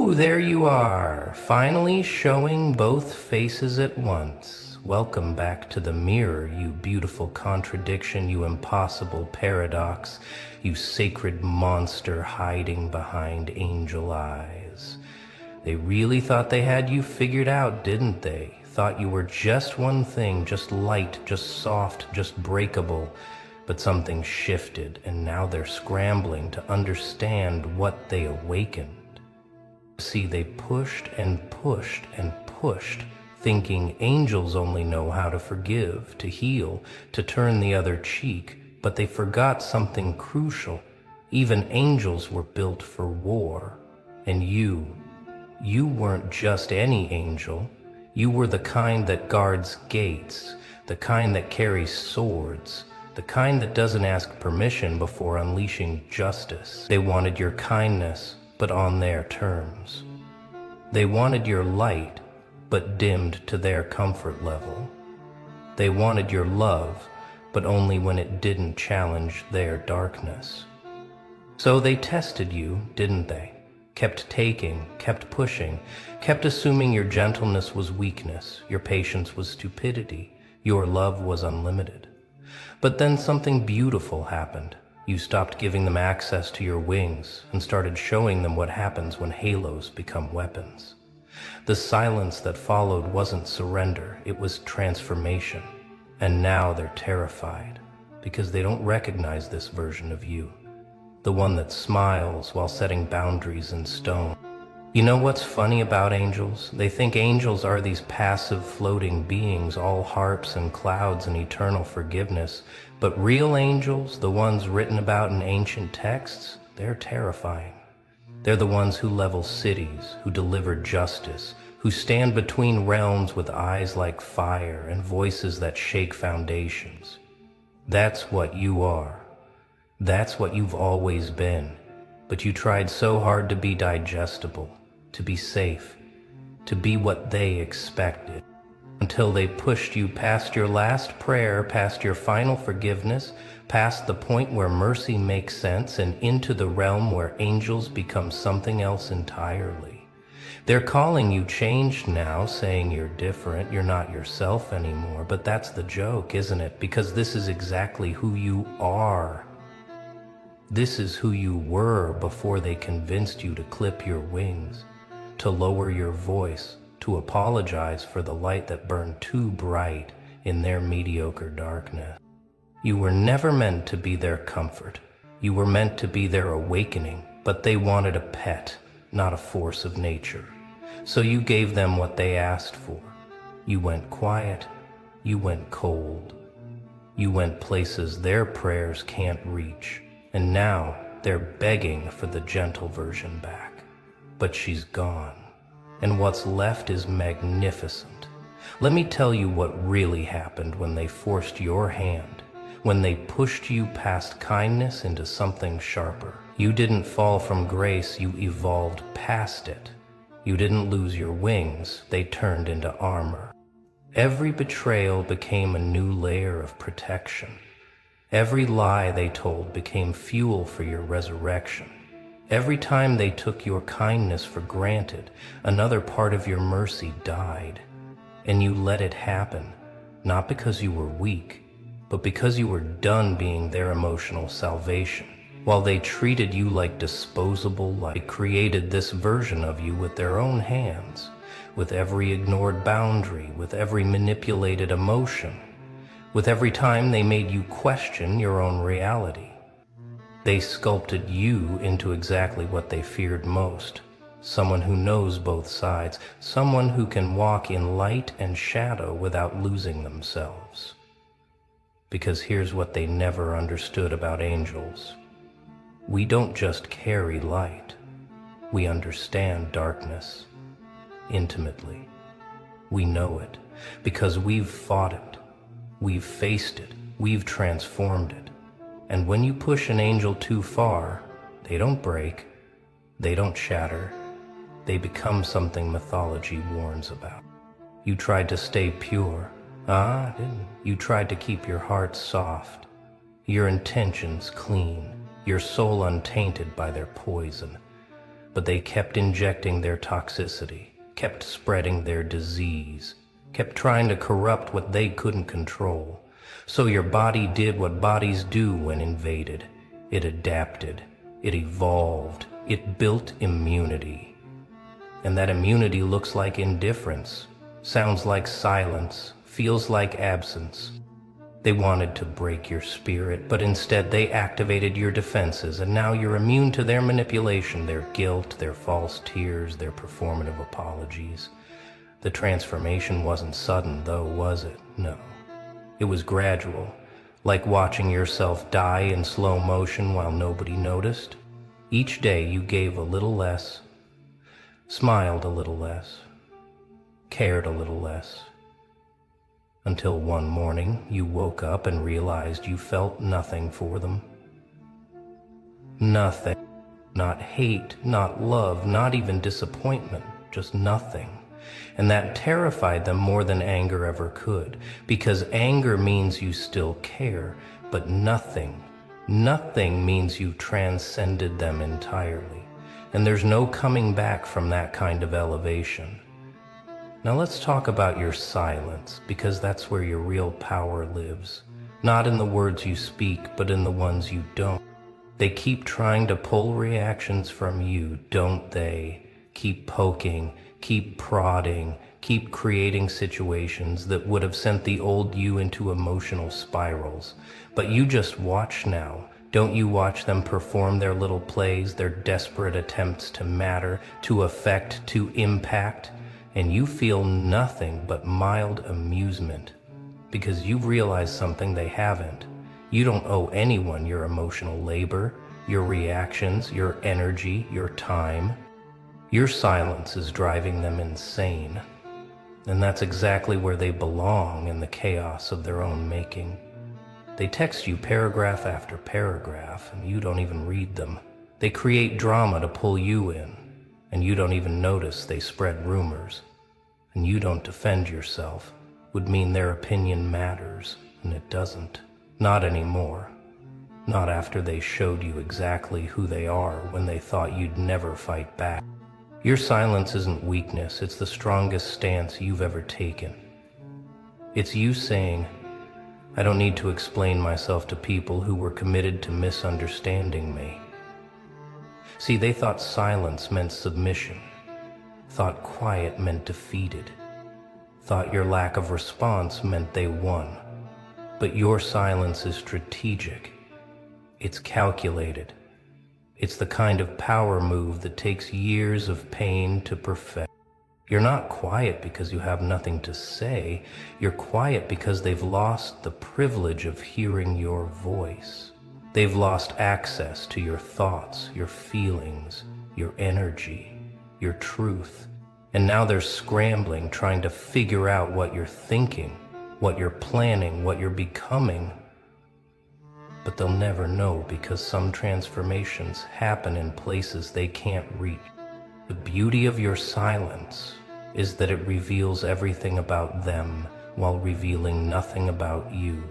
Ooh, there you are, finally showing both faces at once. Welcome back to the mirror, you beautiful contradiction, you impossible paradox, you sacred monster hiding behind angel eyes. They really thought they had you figured out, didn't they? Thought you were just one thing, just light, just soft, just breakable. But something shifted, and now they're scrambling to understand what they awakened. See, they pushed and pushed and pushed, thinking angels only know how to forgive, to heal, to turn the other cheek, but they forgot something crucial. Even angels were built for war. And you weren't just any angel. You were the kind that guards gates, the kind that carries swords, the kind that doesn't ask permission before unleashing justice. They wanted your kindness, but on their terms. They wanted your light, but dimmed to their comfort level. They wanted your love, but only when it didn't challenge their darkness. So they tested you, didn't they? Kept taking, kept pushing, kept assuming your gentleness was weakness, your patience was stupidity, your love was unlimited. But then something beautiful happened. You stopped giving them access to your wings and started showing them what happens when halos become weapons. The silence that followed wasn't surrender, it was transformation. And now they're terrified because they don't recognize this version of you, the one that smiles while setting boundaries in stone. You know what's funny about angels? They think angels are these passive floating beings, all harps and clouds and eternal forgiveness. But real angels, the ones written about in ancient texts, they're terrifying. They're the ones who level cities, who deliver justice, who stand between realms with eyes like fire and voices that shake foundations. That's what you are. That's what you've always been. But you tried so hard to be digestible, to be safe, to be what they expected, until they pushed you past your last prayer, past your final forgiveness, past the point where mercy makes sense, and into the realm where angels become something else entirely. They're calling you changed now, saying you're different, you're not yourself anymore, but that's the joke, isn't it? Because this is exactly who you are. This is who you were before they convinced you to clip your wings, to lower your voice, to apologize for the light that burned too bright in their mediocre darkness. You were never meant to be their comfort. You were meant to be their awakening, but they wanted a pet, not a force of nature. So you gave them what they asked for. You went quiet. You went cold. You went places their prayers can't reach. And now they're begging for the gentle version back. But she's gone. And what's left is magnificent. Let me tell you what really happened when they forced your hand, when they pushed you past kindness into something sharper. You didn't fall from grace, you evolved past it. You didn't lose your wings, they turned into armor. Every betrayal became a new layer of protection. Every lie they told became fuel for your resurrection. Every time they took your kindness for granted, another part of your mercy died. And you let it happen, not because you were weak, but because you were done being their emotional salvation. While they treated you like disposable light, they created this version of you with their own hands, with every ignored boundary, with every manipulated emotion, with every time they made you question your own reality. They sculpted you into exactly what they feared most. Someone who knows both sides, someone who can walk in light and shadow without losing themselves. Because here's what they never understood about angels. We don't just carry light. We understand darkness intimately. We know it because we've fought it. We've faced it. We've transformed it. And when you push an angel too far, they don't break, they don't shatter, they become something mythology warns about. You tried to stay pure. Didn't. You tried to keep your heart soft, your intentions clean, your soul untainted by their poison. but they kept injecting their toxicity, kept spreading their disease, kept trying to corrupt what they couldn't control. So your body did what bodies do when invaded. It adapted, it evolved, it built immunity. And that immunity looks like indifference, sounds like silence, feels like absence. They wanted to break your spirit, but instead they activated your defenses, and now you're immune to their manipulation, their guilt, their false tears, their performative apologies. The transformation wasn't sudden, though, was it? No. It was gradual, like watching yourself die in slow motion while nobody noticed. Each day you gave a little less, smiled a little less, cared a little less. Until one morning you woke up and realized you felt nothing for them. Nothing. Not hate, not love, not even disappointment, just nothing. And that terrified them more than anger ever could, because anger means you still care, but nothing means you've transcended them entirely. And there's no coming back from that kind of elevation. Now let's talk about your silence, because that's where your real power lives. Not in the words you speak, but in the ones you don't. They keep trying to pull reactions from you, don't they? Keep poking, keep prodding, keep creating situations that would have sent the old you into emotional spirals. But you just watch now. Don't you watch them perform their little plays, their desperate attempts to matter, to affect, to impact? And you feel nothing but mild amusement, because you've realized something they haven't. You don't owe anyone your emotional labor, your reactions, your energy, your time. Your silence is driving them insane. And that's exactly where they belong, in the chaos of their own making. They text you paragraph after paragraph, and you don't even read them. They create drama to pull you in, and you don't even notice they spread rumors. And you don't defend yourself would mean their opinion matters, and it doesn't. Not anymore. Not after they showed you exactly who they are when they thought you'd never fight back. Your silence isn't weakness, it's the strongest stance you've ever taken. It's you saying, I don't need to explain myself to people who were committed to misunderstanding me. See, they thought silence meant submission, thought quiet meant defeated, thought your lack of response meant they won. But your silence is strategic. It's calculated. It's the kind of power move that takes years of pain to perfect. You're not quiet because you have nothing to say. You're quiet because they've lost the privilege of hearing your voice. They've lost access to your thoughts, your feelings, your energy, your truth. And now they're scrambling, trying to figure out what you're thinking, what you're planning, what you're becoming. But they'll never know, because some transformations happen in places they can't reach. The beauty of your silence is that it reveals everything about them while revealing nothing about you.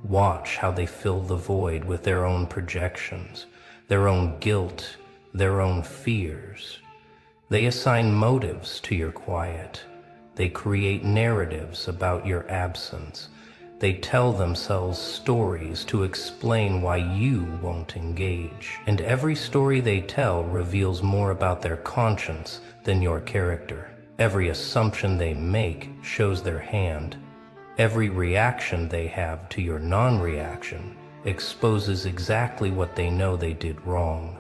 Watch how they fill the void with their own projections, their own guilt, their own fears. They assign motives to your quiet. They create narratives about your absence. They tell themselves stories to explain why you won't engage. And every story they tell reveals more about their conscience than your character. Every assumption they make shows their hand. Every reaction they have to your non-reaction exposes exactly what they know they did wrong.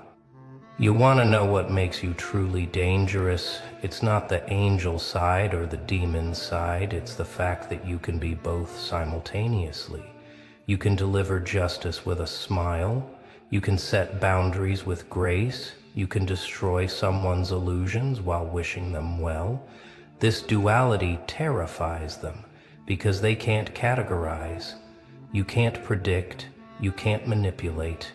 You want to know what makes you truly dangerous? It's not the angel side or the demon side. It's the fact that you can be both simultaneously. You can deliver justice with a smile. You can set boundaries with grace. You can destroy someone's illusions while wishing them well. This duality terrifies them because they can't categorize. You can't predict. You can't manipulate.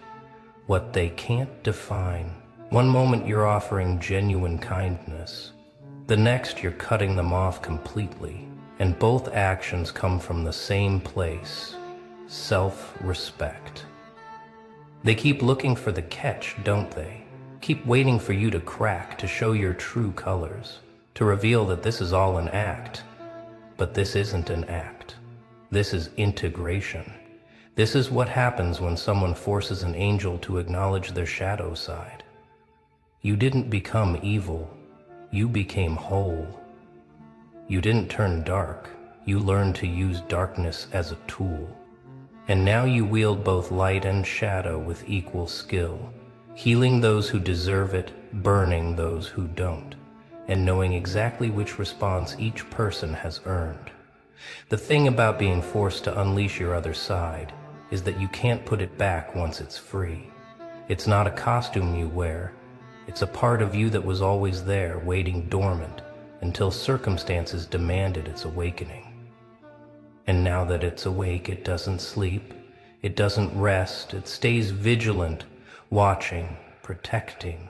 What they can't define. One moment you're offering genuine kindness. The next you're cutting them off completely. And both actions come from the same place: self-respect. They keep looking for the catch, don't they? keep waiting for you to crack, to show your true colors, to reveal that this is all an act. But this isn't an act. This is integration. This is what happens when someone forces an angel to acknowledge their shadow side. You didn't become evil. You became whole. You didn't turn dark. You learned to use darkness as a tool. And now you wield both light and shadow with equal skill, healing those who deserve it, burning those who don't, and knowing exactly which response each person has earned. The thing about being forced to unleash your other side is that you can't put it back once it's free. It's not a costume you wear. It's a part of you that was always there, waiting dormant, until circumstances demanded its awakening. And now that it's awake, it doesn't sleep, it doesn't rest, it stays vigilant, watching, protecting,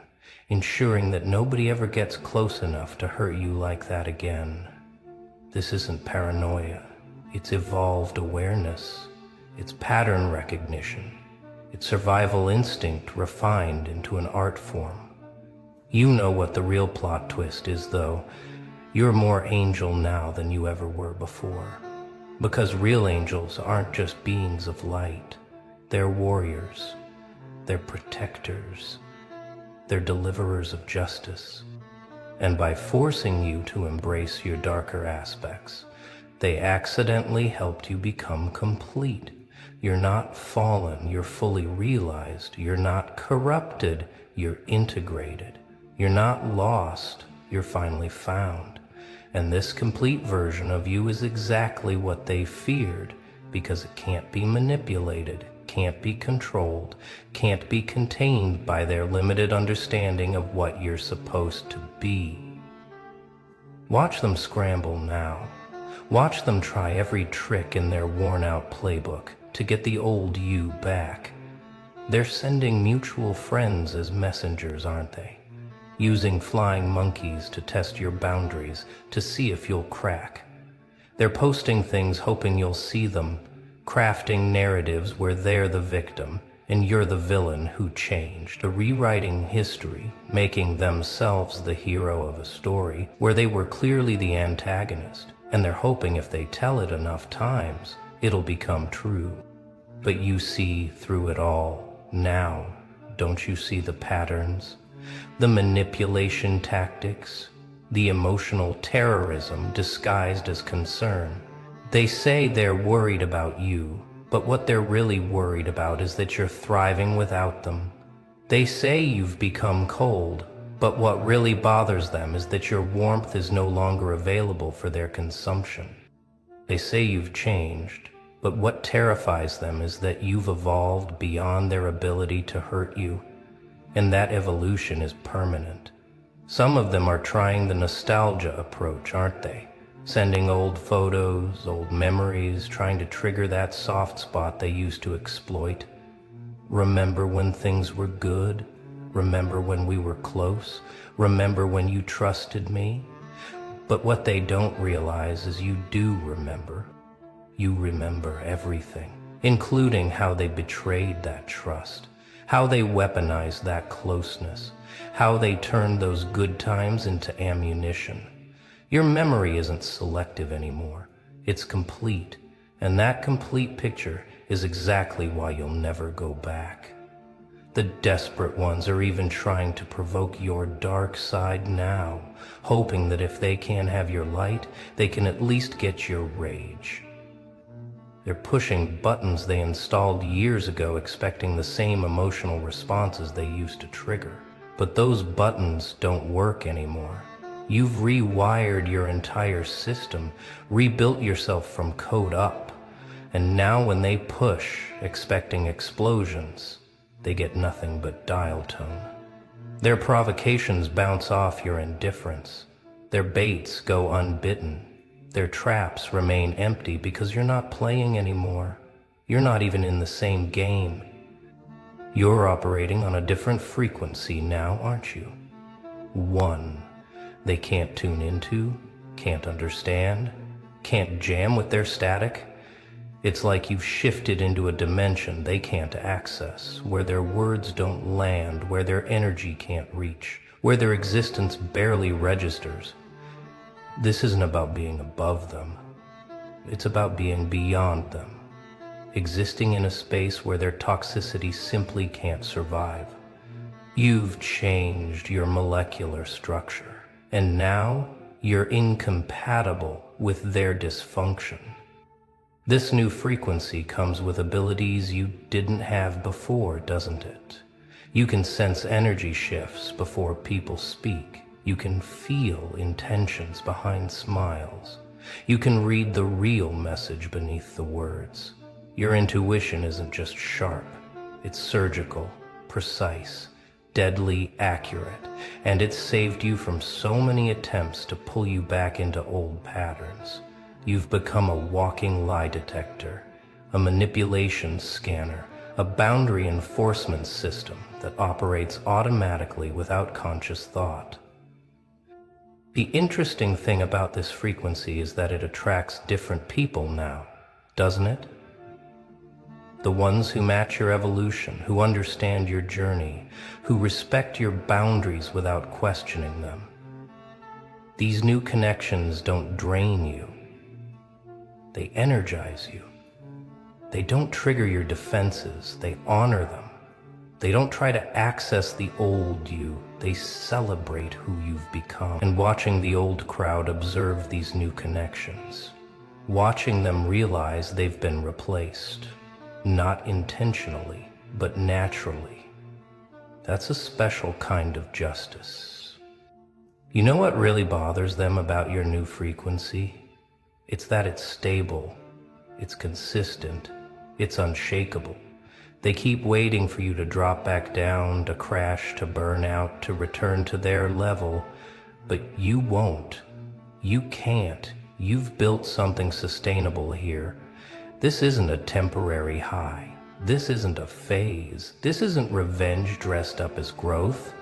ensuring that nobody ever gets close enough to hurt you like that again. This isn't paranoia, it's evolved awareness, it's pattern recognition, it's survival instinct refined into an art form. You know what the real plot twist is, though. You're more angel now than you ever were before. Because real angels aren't just beings of light. They're warriors. They're protectors. They're deliverers of justice. And by forcing you to embrace your darker aspects, they accidentally helped you become complete. You're not fallen, you're fully realized. You're not corrupted, you're integrated. You're not lost, you're finally found. And this complete version of you is exactly what they feared, because it can't be manipulated, can't be controlled, can't be contained by their limited understanding of what you're supposed to be. Watch them scramble now. Watch them try every trick in their worn-out playbook to get the old you back. They're sending mutual friends as messengers, aren't they? Using flying monkeys to test your boundaries, to see if you'll crack. They're posting things hoping you'll see them, crafting narratives where they're the victim and you're the villain who changed, rewriting history, making themselves the hero of a story where they were clearly the antagonist, and they're hoping if they tell it enough times, it'll become true. But you see through it all now, don't you see the patterns? The manipulation tactics, the emotional terrorism disguised as concern. They say they're worried about you, but what they're really worried about is that you're thriving without them. They say you've become cold, but what really bothers them is that your warmth is no longer available for their consumption. They say you've changed, but what terrifies them is that you've evolved beyond their ability to hurt you. And that evolution is permanent. Some of them are trying the nostalgia approach, aren't they? Sending old photos, old memories, trying to trigger that soft spot they used to exploit. Remember when things were good? Remember when we were close? Remember when you trusted me? But what they don't realize is you do remember. You remember everything, including how they betrayed that trust. How they weaponized that closeness, how they turned those good times into ammunition. Your memory isn't selective anymore, it's complete, and that complete picture is exactly why you'll never go back. The desperate ones are even trying to provoke your dark side now, hoping that if they can't have your light, they can at least get your rage. They're pushing buttons they installed years ago, expecting the same emotional responses they used to trigger. But those buttons don't work anymore. You've rewired your entire system, rebuilt yourself from code up. And now when they push, expecting explosions, they get nothing but dial tone. Their provocations bounce off your indifference. Their baits go unbitten. Their traps remain empty because you're not playing anymore. You're not even in the same game. You're operating on a different frequency now, aren't you? One they can't tune into, can't understand, can't jam with their static. It's like you've shifted into a dimension they can't access, where their words don't land, where their energy can't reach, where their existence barely registers. This isn't about being above them. It's about being beyond them, existing in a space where their toxicity simply can't survive. You've changed your molecular structure, and now you're incompatible with their dysfunction. This new frequency comes with abilities you didn't have before, doesn't it? You can sense energy shifts before people speak. You can feel intentions behind smiles. You can read the real message beneath the words. Your intuition isn't just sharp. It's surgical, precise, deadly accurate, and it's saved you from so many attempts to pull you back into old patterns. You've become a walking lie detector, a manipulation scanner, a boundary enforcement system that operates automatically without conscious thought. The interesting thing about this frequency is that it attracts different people now, doesn't it? The ones who match your evolution, who understand your journey, who respect your boundaries without questioning them. These new connections don't drain you. They energize you. They don't trigger your defenses, they honor them. They don't try to access the old you, they celebrate who you've become. And watching the old crowd observe these new connections, watching them realize they've been replaced, not intentionally, but naturally. That's a special kind of justice. You know what really bothers them about your new frequency? It's that it's stable, it's consistent, it's unshakable. They keep waiting for you to drop back down, to crash, to burn out, to return to their level, but you won't. You can't. You've built something sustainable here. This isn't a temporary high. This isn't a phase. This isn't revenge dressed up as growth.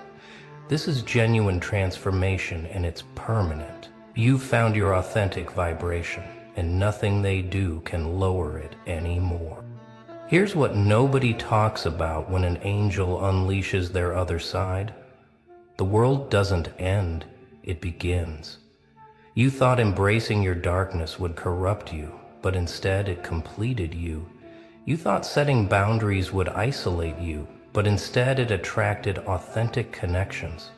This is genuine transformation, and it's permanent. You've found your authentic vibration, and nothing they do can lower it anymore. Here's what nobody talks about when an angel unleashes their other side. The world doesn't end, it begins. You thought embracing your darkness would corrupt you, but instead it completed you. You thought setting boundaries would isolate you, but instead it attracted authentic connections.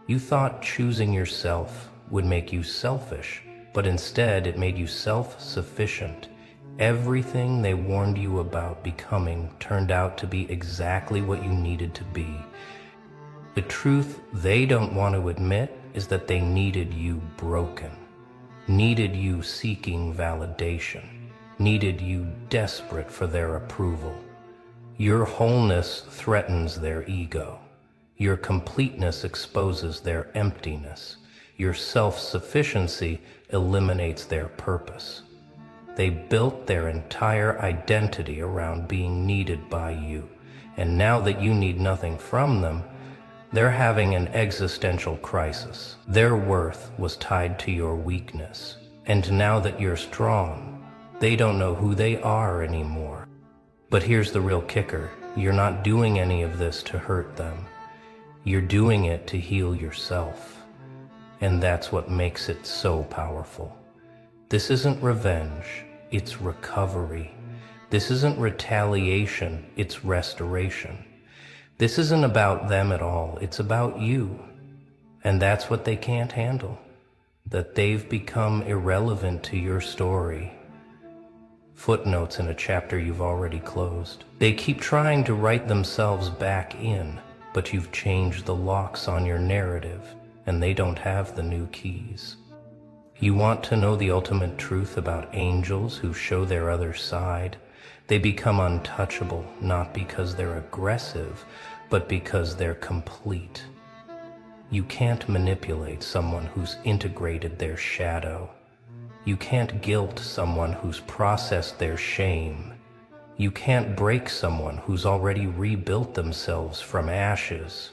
You thought choosing yourself would make you selfish, but instead it made you self-sufficient. Everything they warned you about becoming turned out to be exactly what you needed to be. The truth they don't want to admit is that they needed you broken, needed you seeking validation, needed you desperate for their approval. Your wholeness threatens their ego. Your completeness exposes their emptiness. Your self-sufficiency eliminates their purpose. They built their entire identity around being needed by you, and now that you need nothing from them, they're having an existential crisis. Their worth was tied to your weakness, and now that you're strong, they don't know who they are anymore. But here's the real kicker. You're not doing any of this to hurt them. You're doing it to heal yourself. And that's what makes it so powerful. This isn't revenge, it's recovery. This isn't retaliation, it's restoration. This isn't about them at all, it's about you. And that's what they can't handle, that they've become irrelevant to your story. Footnotes in a chapter you've already closed. They keep trying to write themselves back in, but you've changed the locks on your narrative, and they don't have the new keys. You want to know the ultimate truth about angels who show their other side? They become untouchable, not because they're aggressive, but because they're complete. You can't manipulate someone who's integrated their shadow. You can't guilt someone who's processed their shame. You can't break someone who's already rebuilt themselves from ashes.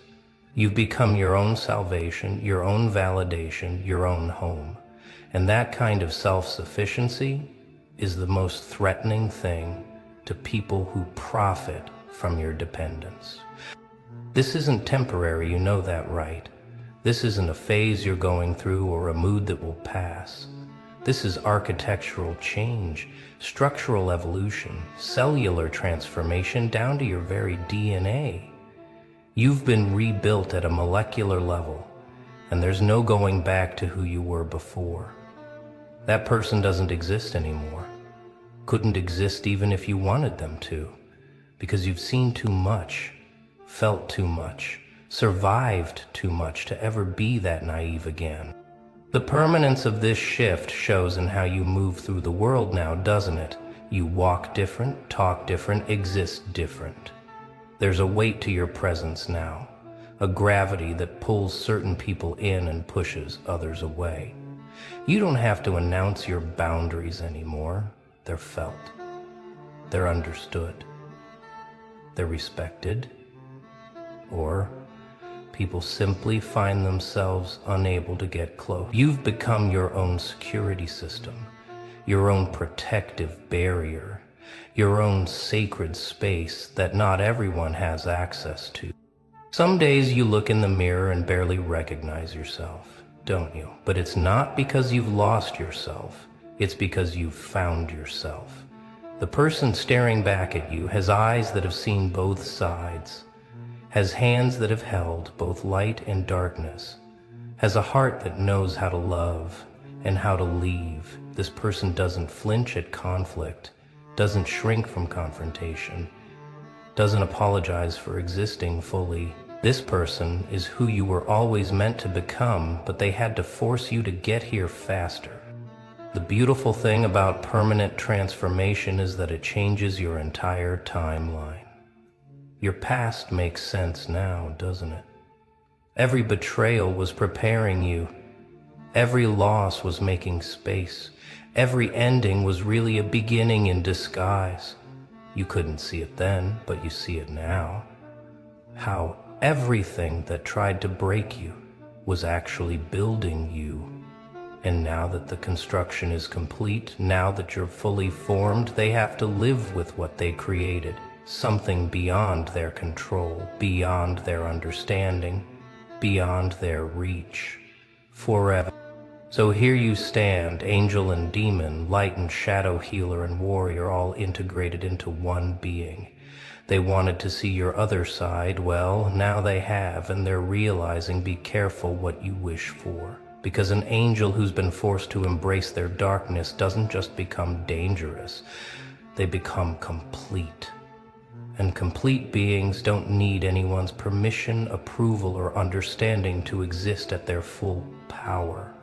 You've become your own salvation, your own validation, your own home. And that kind of self-sufficiency, is the most threatening thing to people who profit from your dependence. This isn't temporary, you know that, right? This isn't a phase you're going through or a mood that will pass. This is architectural change, structural evolution, cellular transformation down to your very DNA. You've been rebuilt at a molecular level, and there's no going back to who you were before. That person doesn't exist anymore. Couldn't exist even if you wanted them to, because you've seen too much, felt too much, survived too much to ever be that naive again. The permanence of this shift shows in how you move through the world now, doesn't it? You walk different, talk different, exist different. There's a weight to your presence now, a gravity that pulls certain people in and pushes others away. You don't have to announce your boundaries anymore. They're felt. They're understood. They're respected. Or people simply find themselves unable to get close. You've become your own security system, your own protective barrier, your own sacred space that not everyone has access to. Some days you look in the mirror and barely recognize yourself, don't you? But it's not because you've lost yourself, it's because you've found yourself. The person staring back at you has eyes that have seen both sides, has hands that have held both light and darkness, has a heart that knows how to love and how to leave. This person doesn't flinch at conflict, doesn't shrink from confrontation, doesn't apologize for existing fully. This person is who you were always meant to become, but they had to force you to get here faster. The beautiful thing about permanent transformation is that it changes your entire timeline. Your past makes sense now, doesn't it? Every betrayal was preparing you. Every loss was making space. Every ending was really a beginning in disguise. You couldn't see it then, but you see it now. How everything that tried to break you was actually building you. And now that the construction is complete, now that you're fully formed, they have to live with what they created. Something beyond their control, beyond their understanding, beyond their reach, forever. So here you stand, angel and demon, light and shadow, healer and warrior, all integrated into one being. They wanted to see your other side. Well, now they have, and they're realizing, be careful what you wish for. Because an angel who's been forced to embrace their darkness doesn't just become dangerous, they become complete. And complete beings don't need anyone's permission, approval, or understanding to exist at their full power.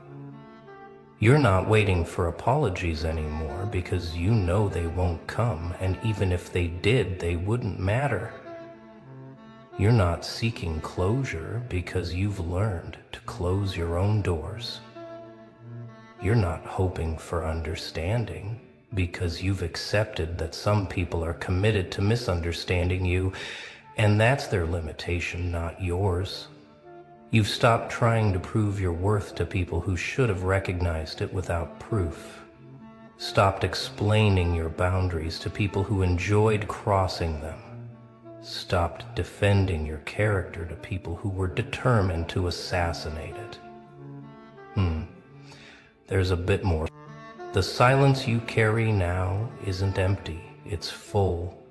You're not waiting for apologies anymore because you know they won't come, and even if they did, they wouldn't matter. You're not seeking closure because you've learned to close your own doors. You're not hoping for understanding because you've accepted that some people are committed to misunderstanding you, and that's their limitation, not yours. You've stopped trying to prove your worth to people who should have recognized it without proof. Stopped explaining your boundaries to people who enjoyed crossing them. Stopped defending your character to people who were determined to assassinate it. There's a bit more. The silence you carry now isn't empty, it's full.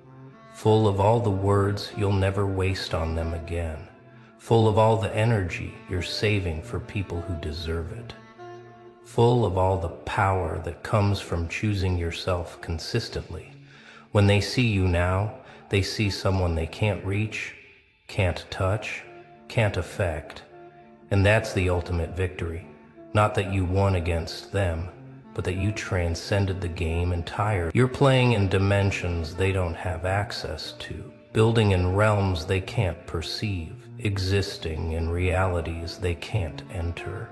Full of all the words you'll never waste on them again. Full of all the energy you're saving for people who deserve it. Full of all the power that comes from choosing yourself consistently. When they see you now, they see someone they can't reach, can't touch, can't affect. And that's the ultimate victory. Not that you won against them, but that you transcended the game entirely. You're playing in dimensions they don't have access to, building in realms they can't perceive, existing in realities they can't enter.